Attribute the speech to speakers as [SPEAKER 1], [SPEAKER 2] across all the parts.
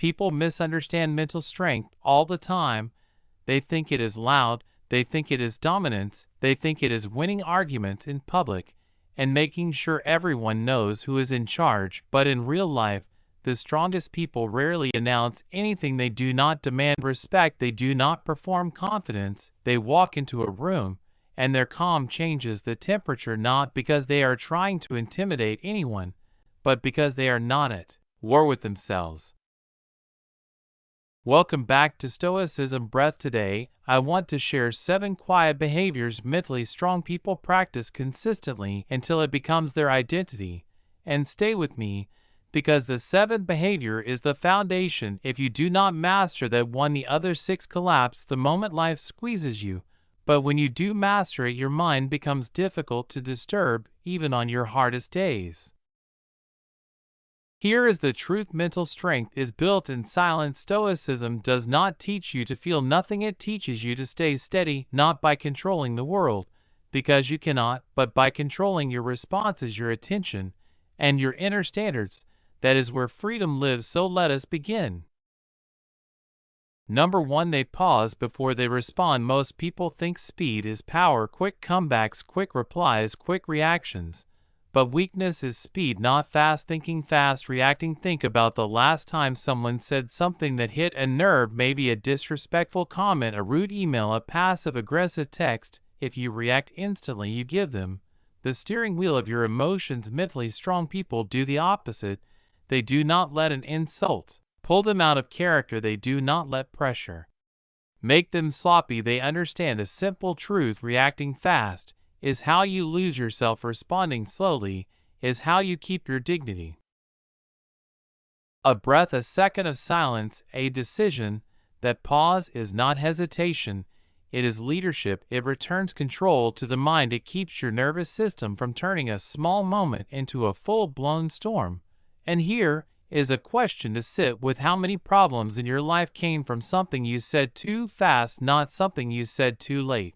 [SPEAKER 1] People misunderstand mental strength all the time. They think it is loud, they think it is dominance, they think it is winning arguments in public and making sure everyone knows who is in charge, but in real life, the strongest people rarely announce anything. They do not demand respect, they do not perform confidence. They walk into a room, and their calm changes the temperature not because they are trying to intimidate anyone, but because they are not at war with themselves. Welcome back to Stoicism Breath. Today, I want to share 7 quiet behaviors mentally strong people practice consistently until it becomes their identity. And stay with me, because the 7th behavior is the foundation. If you do not master that one, the other 6 collapse the moment life squeezes you. But when you do master it, your mind becomes difficult to disturb, even on your hardest days. Here is the truth: mental strength is built in silence. Stoicism does not teach you to feel nothing, it teaches you to stay steady, not by controlling the world, because you cannot, but by controlling your responses, your attention, and your inner standards. That is where freedom lives. So let us begin. Number 1. They pause before they respond. Most people think speed is power, quick comebacks, quick replies, quick reactions. But weakness is speed, not fast thinking, fast reacting. Think about the last time someone said something that hit a nerve, maybe a disrespectful comment, a rude email, a passive-aggressive text. If you react instantly, you give them the steering wheel of your emotions. Mentally strong people do the opposite. They do not let an insult pull them out of character. They do not let pressure make them sloppy. They understand a simple truth: reacting fast is how you lose yourself. Responding slowly is how you keep your dignity. A breath, a second of silence, a decision. That pause is not hesitation, it is leadership. It returns control to the mind. It keeps your nervous system from turning a small moment into a full-blown storm. And here is a question to sit with: how many problems in your life came from something you said too fast, not something you said too late?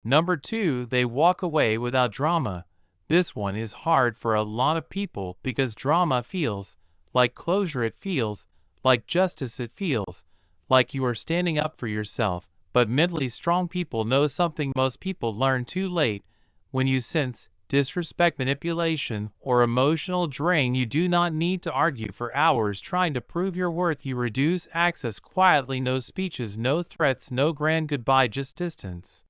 [SPEAKER 1] Number 2. They walk away without drama. This one is hard for a lot of people because drama feels like closure, it feels like justice, it feels like you are standing up for yourself. But mentally strong people know something most people learn too late. When you sense disrespect, manipulation, or emotional drain, you do not need to argue for hours trying to prove your worth. You reduce access quietly. No speeches, no threats, no grand goodbye, just distance.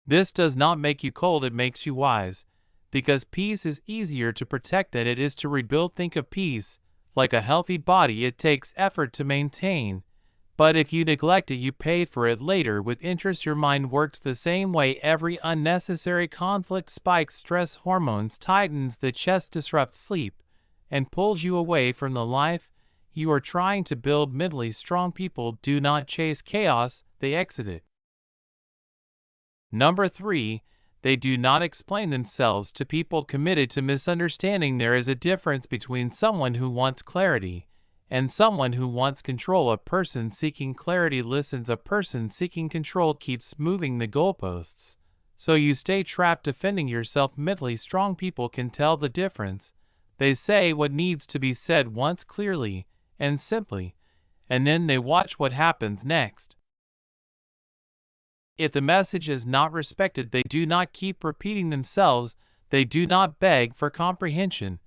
[SPEAKER 1] This does not make you cold, it makes you wise, because peace is easier to protect than it is to rebuild. Think of peace like a healthy body. It takes effort to maintain, but if you neglect it, you pay for it later with interest. Your mind works the same way. Every unnecessary conflict spikes stress hormones, tightens the chest, disrupts sleep, and pulls you away from the life you are trying to build. Mentally strong people do not chase chaos, they exit it. Number 3. They do not explain themselves to people committed to misunderstanding. There is a difference between someone who wants clarity and someone who wants control. A person seeking clarity listens, a person seeking control keeps moving the goalposts. So you stay trapped defending yourself. Mentally strong people can tell the difference. They say what needs to be said once clearly and simply, and then they watch what happens next. If the message is not respected, they do not keep repeating themselves. They do not beg for comprehension,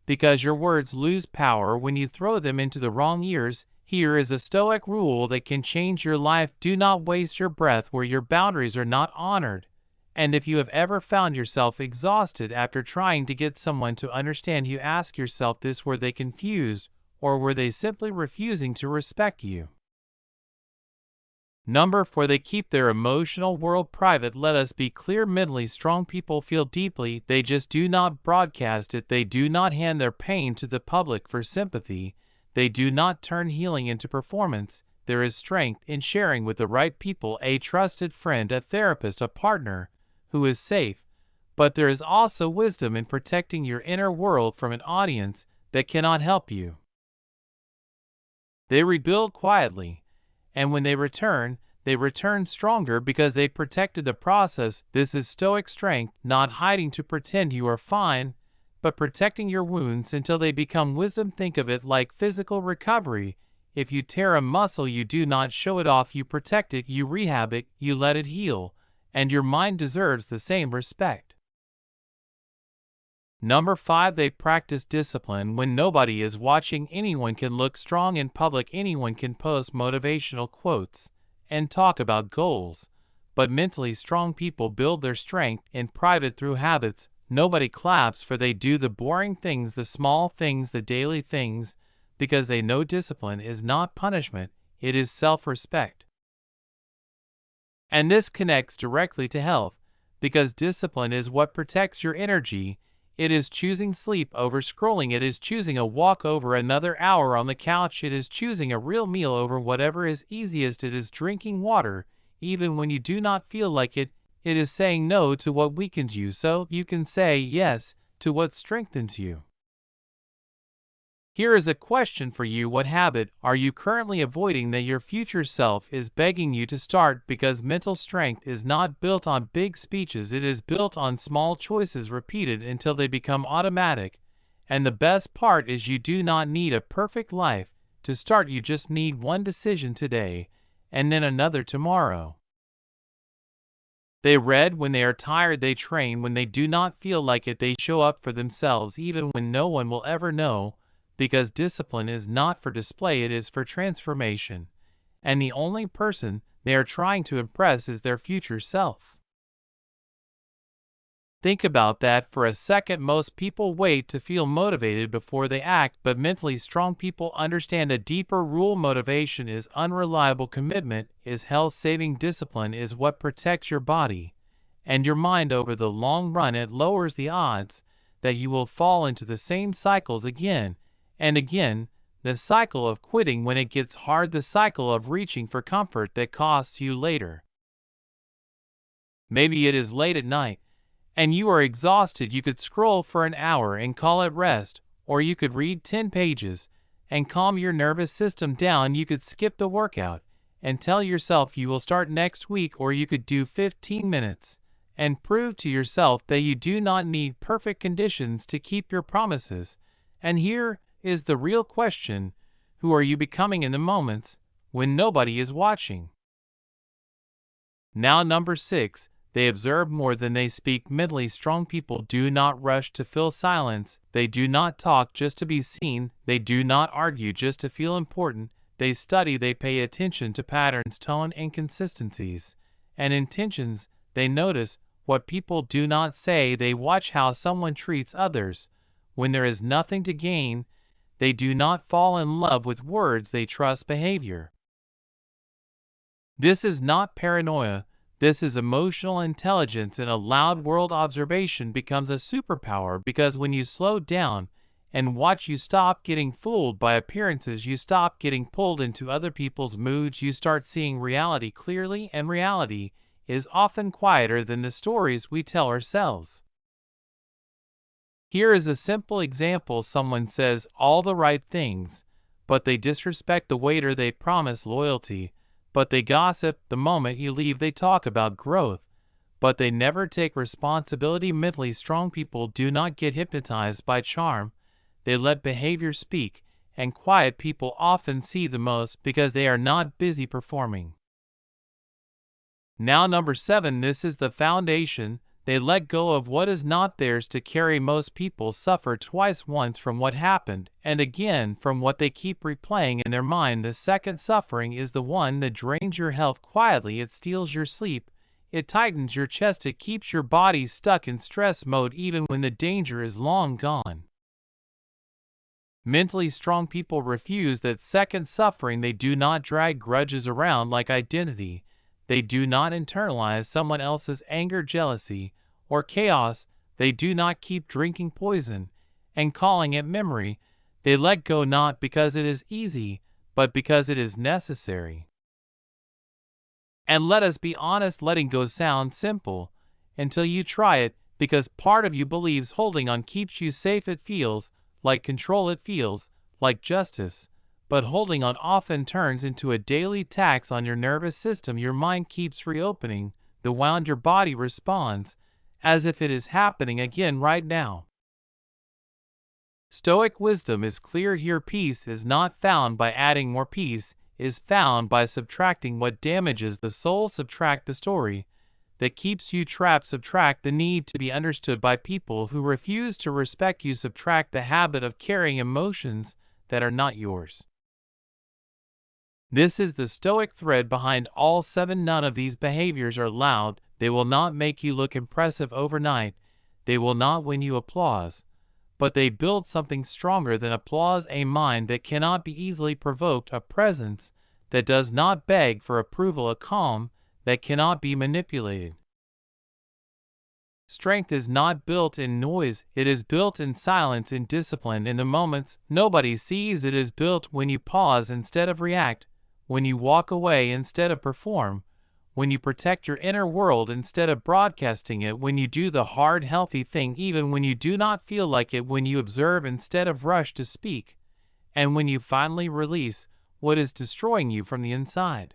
[SPEAKER 1] because your words lose power when you throw them into the wrong ears. Here is a Stoic rule that can change your life: do not waste your breath where your boundaries are not honored. And if you have ever found yourself exhausted after trying to get someone to understand you, ask yourself this: were they confused, or were they simply refusing to respect you? Number 4. They keep their emotional world private. Let us be clear: mentally strong people feel deeply, they just do not broadcast it. They do not hand their pain to the public for sympathy. They do not turn healing into performance. There is strength in sharing with the right people: a trusted friend, a therapist, a partner who is safe. But there is also wisdom in protecting your inner world from an audience that cannot help you. They rebuild quietly, and when they return stronger because they protected the process. This is Stoic strength, not hiding to pretend you are fine, but protecting your wounds until they become wisdom. Think of it like physical recovery. If you tear a muscle, you do not show it off, you protect it, you rehab it, you let it heal, and your mind deserves the same respect. Number 5, they practice discipline when nobody is watching. Anyone can look strong in public, anyone can post motivational quotes and talk about goals, but mentally strong people build their strength in private through habits. Nobody claps for they do the boring things, the small things, the daily things, because they know discipline is not punishment, it is self-respect. And this connects directly to health, because discipline is what protects your energy. It is choosing sleep over scrolling. It is choosing a walk over another hour on the couch. It is choosing a real meal over whatever is easiest. It is drinking water, even when you do not feel like it. It is saying no to what weakens you so you can say yes to what strengthens you. Here is a question for you. What habit are you currently avoiding that your future self is begging you to start? Because mental strength is not built on big speeches, it is built on small choices repeated until they become automatic. And the best part is you do not need a perfect life to start, you just need one decision today, and then another tomorrow. They read when they are tired, they train when they do not feel like it, they show up for themselves even when no one will ever know. Because discipline is not for display, it is for transformation. And the only person they are trying to impress is their future self. Think about that for a second. Most people wait to feel motivated before they act, but mentally strong people understand a deeper rule. Motivation is unreliable, commitment is health-saving, discipline is what protects your body and your mind over the long run. It lowers the odds that you will fall into the same cycles again and again, the cycle of quitting when it gets hard, the cycle of reaching for comfort that costs you later. Maybe it is late at night, and you are exhausted. You could scroll for an hour and call it rest, or you could read 10 pages and calm your nervous system down. You could skip the workout and tell yourself you will start next week, or you could do 15 minutes and prove to yourself that you do not need perfect conditions to keep your promises. And here is the real question: who are you becoming in the moments when nobody is watching? Now, number 6, they observe more than they speak. Mentally strong people do not rush to fill silence. They do not talk just to be seen. They do not argue just to feel important. They study, they pay attention to patterns, tone, and consistencies and intentions. They notice what people do not say. They watch how someone treats others when there is nothing to gain. They do not fall in love with words, they trust behavior. This is not paranoia, this is emotional intelligence. In a loud world, observation becomes a superpower, because when you slow down and watch, you stop getting fooled by appearances, you stop getting pulled into other people's moods, you start seeing reality clearly, and reality is often quieter than the stories we tell ourselves. Here is a simple example. Someone says all the right things, but they disrespect the waiter. They promise loyalty, but they gossip. The moment you leave, they talk about growth, but they never take responsibility. Mentally strong people do not get hypnotized by charm. They let behavior speak, and quiet people often see the most because they are not busy performing. Now, number 7, this is the foundation. They let go of what is not theirs to carry. Most people suffer twice, once from what happened, and again from what they keep replaying in their mind. The second suffering is the one that drains your health quietly. It steals your sleep, it tightens your chest, it keeps your body stuck in stress mode even when the danger is long gone. Mentally strong people refuse that second suffering. They do not drag grudges around like identity. They do not internalize someone else's anger, jealousy, or chaos. They do not keep drinking poison and calling it memory. They let go not because it is easy, but because it is necessary. And let us be honest, letting go sounds simple until you try it, because part of you believes holding on keeps you safe. It feels like control, it feels like justice. But holding on often turns into a daily tax on your nervous system. Your mind keeps reopening the wound, your body responds as if it is happening again right now. Stoic wisdom is clear here. Peace is not found by adding more. Peace is found by subtracting what damages the soul. Subtract the story that keeps you trapped. Subtract the need to be understood by people who refuse to respect you. Subtract the habit of carrying emotions that are not yours. This is the Stoic thread behind all 7. None of these behaviors are loud. They will not make you look impressive overnight. They will not win you applause. But they build something stronger than applause: a mind that cannot be easily provoked, a presence that does not beg for approval, a calm that cannot be manipulated. Strength is not built in noise, it is built in silence, in discipline, in the moments nobody sees. It is built when you pause instead of react, when you walk away instead of perform, when you protect your inner world instead of broadcasting it, when you do the hard, healthy thing even when you do not feel like it, when you observe instead of rush to speak, and when you finally release what is destroying you from the inside.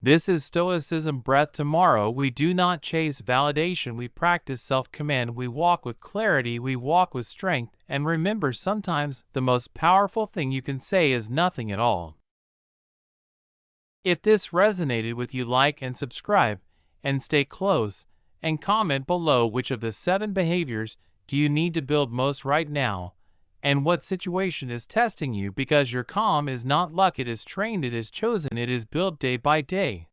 [SPEAKER 1] This is Stoicism Breath. Tomorrow we do not chase validation, we practice self-command, we walk with clarity, we walk with strength, and remember, sometimes the most powerful thing you can say is nothing at all. If this resonated with you, like and subscribe, and stay close, and comment below which of the 7 behaviors do you need to build most right now, and what situation is testing you, because your calm is not luck, it is trained, it is chosen, it is built day by day.